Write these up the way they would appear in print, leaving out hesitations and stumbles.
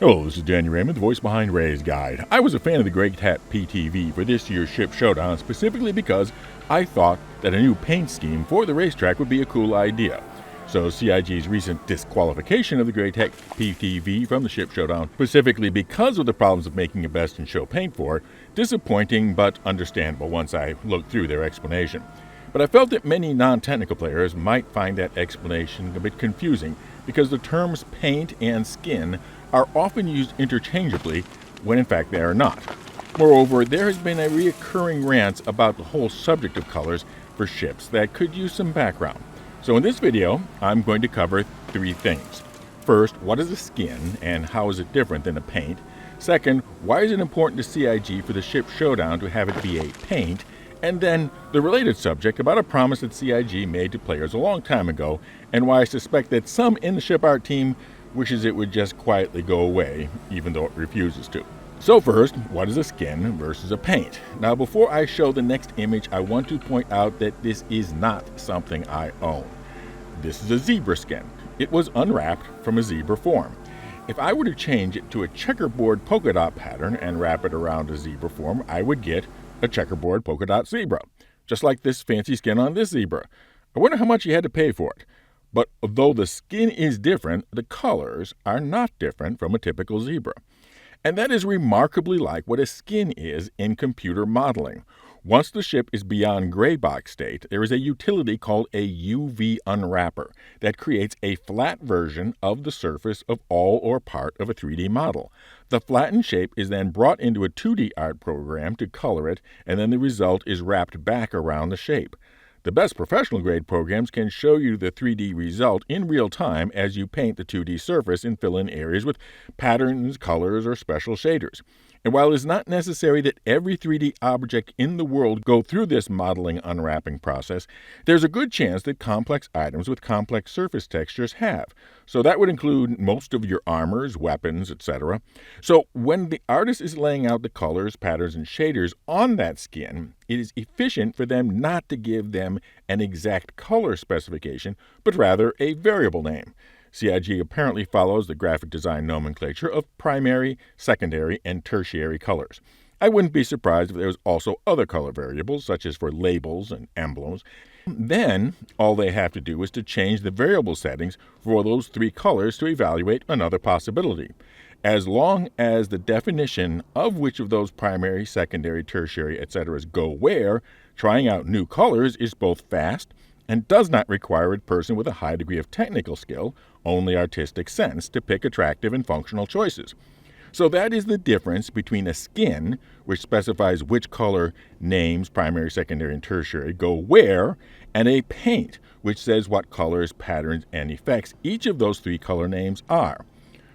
Hello, this is Danny Raymond, the voice behind Ray's Guide. I was a fan of the Greycat PTV for this year's Ship Showdown specifically because I thought that a new paint scheme for the racetrack would be a cool idea. So CIG's recent disqualification of the Greycat PTV from the Ship Showdown, specifically because of the problems of making a best in show paint for it, disappointing but understandable once I looked through their explanation. But I felt that many non-technical players might find that explanation a bit confusing because the terms paint and skin are often used interchangeably when in fact they are not. Moreover, there has been a recurring rant about the whole subject of colors for ships that could use some background. So in this video, I'm going to cover three things. First, what is a skin and how is it different than a paint? Second, why is it important to CIG for the Ship Showdown to have it be a paint? And then the related subject about a promise that CIG made to players a long time ago and why I suspect that some in the ship art team wishes it would just quietly go away, even though it refuses to. So first, what is a skin versus a paint? Now before I show the next image, I want to point out that this is not something I own. This is a zebra skin. It was unwrapped from a zebra form. If I were to change it to a checkerboard polka dot pattern and wrap it around a zebra form, I would get a checkerboard polka dot zebra, just like this fancy skin on this zebra. I wonder how much you had to pay for it. But though the skin is different, the colors are not different from a typical zebra. And that is remarkably like what a skin is in computer modeling. Once the ship is beyond gray box state, there is a utility called a UV unwrapper that creates a flat version of the surface of all or part of a 3D model. The flattened shape is then brought into a 2D art program to color it, and then the result is wrapped back around the shape. The best professional grade programs can show you the 3D result in real time as you paint the 2D surface and fill in areas with patterns, colors, or special shaders. And while it is not necessary that every 3D object in the world go through this modeling unwrapping process, there's a good chance that complex items with complex surface textures have. So that would include most of your armors, weapons, etc. So when the artist is laying out the colors, patterns, and shaders on that skin, it is efficient for them not to give them an exact color specification, but rather a variable name. CIG apparently follows the graphic design nomenclature of primary, secondary, and tertiary colors. I wouldn't be surprised if there was also other color variables, such as for labels and emblems. Then, all they have to do is to change the variable settings for those three colors to evaluate another possibility. As long as the definition of which of those primary, secondary, tertiary, etc. go where, trying out new colors is both fast and does not require a person with a high degree of technical skill, only artistic sense, to pick attractive and functional choices. So that is the difference between a skin, which specifies which color names, primary, secondary, and tertiary, go where, and a paint, which says what colors, patterns, and effects each of those three color names are.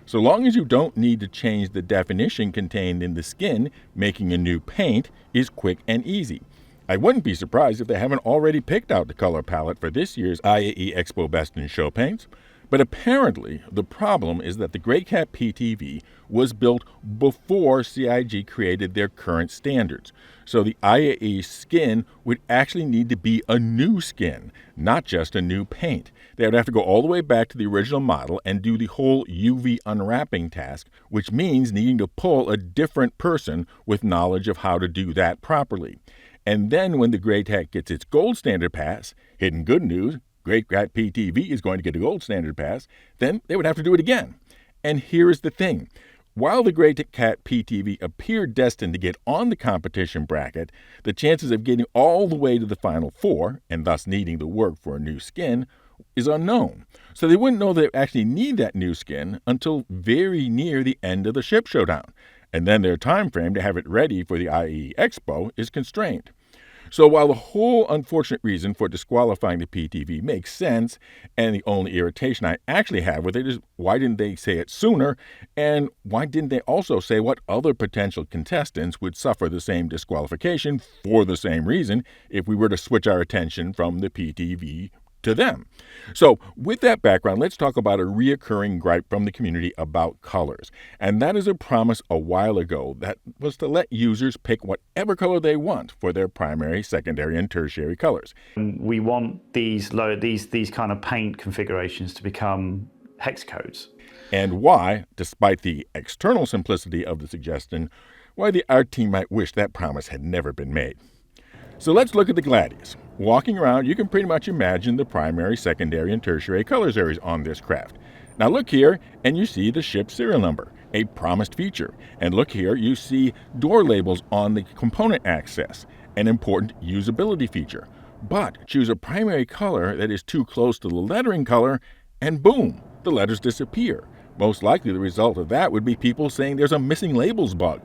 So long as you don't need to change the definition contained in the skin, making a new paint is quick and easy. I wouldn't be surprised if they haven't already picked out the color palette for this year's IAE Expo Best in Show paints. But apparently, the problem is that the Greycat PTV was built before CIG created their current standards. So the IAE skin would actually need to be a new skin, not just a new paint. They would have to go all the way back to the original model and do the whole UV unwrapping task, which means needing to pull a different person with knowledge of how to do that properly. And then when the Greycat gets its gold standard pass, hidden good news, Greycat PTV is going to get a gold standard pass, then they would have to do it again. And here is the thing. While the Greycat PTV appeared destined to get on the competition bracket, the chances of getting all the way to the final four, and thus needing to work for a new skin, is unknown. So they wouldn't know they actually need that new skin until very near the end of the Ship Showdown. And then their time frame to have it ready for the IAE Expo is constrained. So while the whole unfortunate reason for disqualifying the PTV makes sense, and the only irritation I actually have with it is why didn't they say it sooner, and why didn't they also say what other potential contestants would suffer the same disqualification for the same reason if we were to switch our attention from the PTV to them. So with that background, let's talk about a reoccurring gripe from the community about colors. And that is a promise a while ago that was to let users pick whatever color they want for their primary, secondary, and tertiary colors. We want these kind of paint configurations to become hex codes. and why, despite the external simplicity of the suggestion, why the art team might wish that promise had never been made. So let's look at the Gladius. Walking around, you can pretty much imagine the primary, secondary, and tertiary colors areas on this craft. Now look here, and you see the ship serial number, a promised feature. And look here, you see door labels on the component access, an important usability feature. But choose a primary color that is too close to the lettering color, and boom, the letters disappear. Most likely the result of that would be people saying there's a missing labels bug.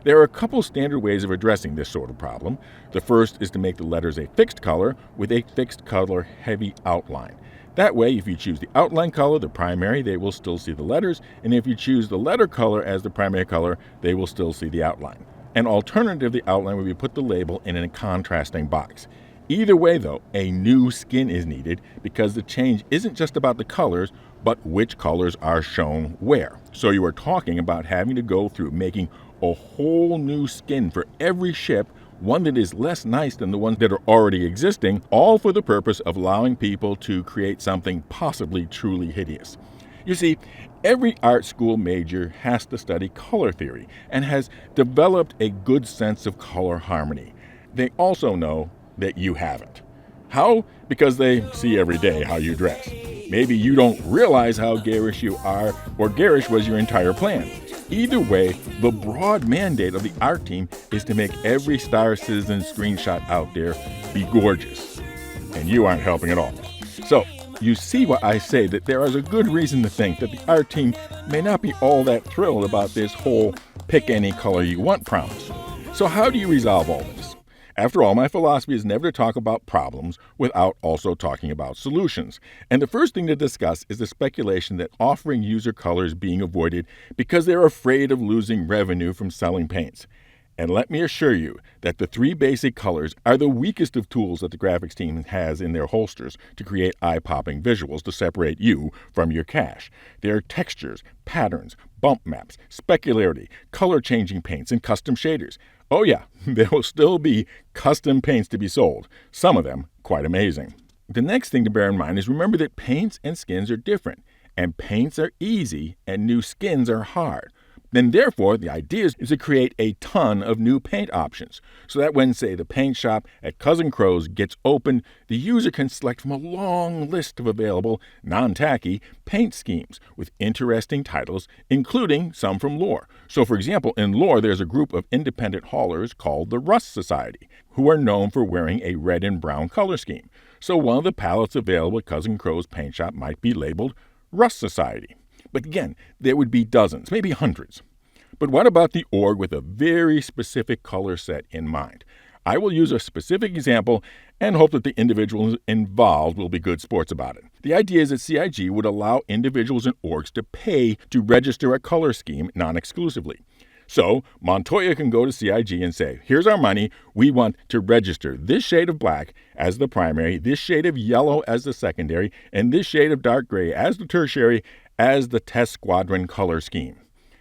There are a couple standard ways of addressing this sort of problem. The first is to make the letters a fixed color with a fixed color heavy outline. That way, if you choose the outline color, the primary, they will still see the letters, and if you choose the letter color as the primary color, they will still see the outline. An alternative to the outline would be put the label in a contrasting box. Either way, though, a new skin is needed because the change isn't just about the colors, but which colors are shown where. So you are talking about having to go through making a whole new skin for every ship, one that is less nice than the ones that are already existing, all for the purpose of allowing people to create something possibly truly hideous. You see, every art school major has to study color theory and has developed a good sense of color harmony. They also know that you haven't. How? Because they see every day how you dress. Maybe you don't realize how garish you are, or garish was your entire plan. Either way, the broad mandate of the art team is to make every Star Citizen screenshot out there be gorgeous. And you aren't helping at all. So, you see why I say that there is a good reason to think that the art team may not be all that thrilled about this whole pick any color you want promise. So how do you resolve all this? After all, my philosophy is never to talk about problems without also talking about solutions. And the first thing to discuss is the speculation that offering user colors being avoided because they're afraid of losing revenue from selling paints. And let me assure you that the three basic colors are the weakest of tools that the graphics team has in their holsters to create eye-popping visuals to separate you from your cash. They are textures, patterns, bump maps, specularity, color-changing paints, and custom shaders. Oh yeah, there will still be custom paints to be sold, some of them quite amazing. The next thing to bear in mind is remember that paints and skins are different, and paints are easy and new skins are hard. Then therefore, the idea is to create a ton of new paint options, so that when, say, the paint shop at Cousin Crow's gets open, the user can select from a long list of available, non-tacky paint schemes with interesting titles, including some from lore. So, for example, in lore, there's a group of independent haulers called the Rust Society, who are known for wearing a red and brown color scheme. So one of the palettes available at Cousin Crow's paint shop might be labeled Rust Society. But again, there would be dozens, maybe hundreds. But what about the org with a very specific color set in mind? I will use a specific example and hope that the individuals involved will be good sports about it. The idea is that CIG would allow individuals and orgs to pay to register a color scheme non-exclusively. So Montoya can go to CIG and say, here's our money, we want to register this shade of black as the primary, this shade of yellow as the secondary, and this shade of dark gray as the tertiary as the test squadron color scheme.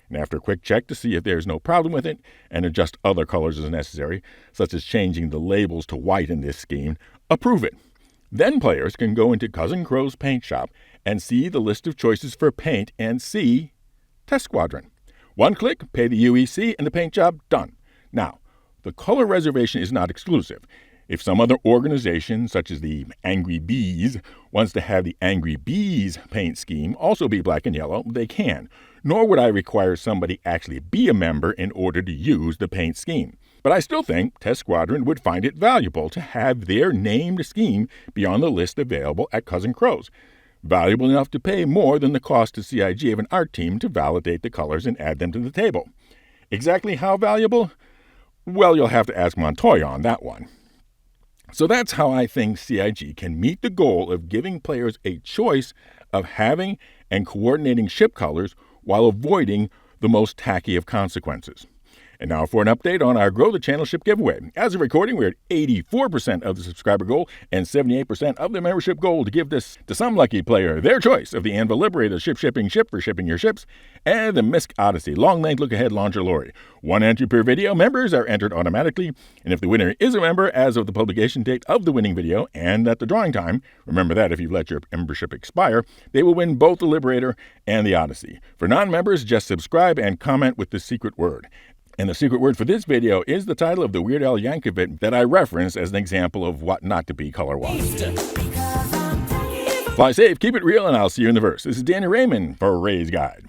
And after a quick check to see if there's no problem with it, and adjust other colors as necessary, such as changing the labels to white in this scheme, approve it. Then players can go into Cousin Crow's paint shop and see the list of choices for paint and see Test Squadron. One click, pay the UEC, and the paint job done. Now, the color reservation is not exclusive. If some other organization, such as the Angry Bees, wants to have the Angry Bees paint scheme also be black and yellow, they can. Nor would I require somebody actually be a member in order to use the paint scheme. But I still think Test Squadron would find it valuable to have their named scheme be on the list available at Cousin Crow's. Valuable enough to pay more than the cost to CIG of an art team to validate the colors and add them to the table. Exactly how valuable? Well, you'll have to ask Montoya on that one. So that's how I think CIG can meet the goal of giving players a choice of having and coordinating ship colors while avoiding the most tacky of consequences. And now for an update on our Grow the Channel ship giveaway. As of recording, we're at 84% of the subscriber goal and 78% of the membership goal to give this to some lucky player their choice of the Anvil Liberator ship for shipping your ships, and the Misk Odyssey long length look ahead launcher lorry. One entry per video. Members are entered automatically, and if the winner is a member as of the publication date of the winning video and at the drawing time, remember that if you've let your membership expire, they will win both the Liberator and the Odyssey. For non-members, just subscribe and comment with the secret word. And the secret word for this video is the title of the Weird Al Yankovic that I referenced as an example of what not to be color-wise. Fly safe, keep it real, and I'll see you in the verse. This is Danny Raymond for Ray's Guide.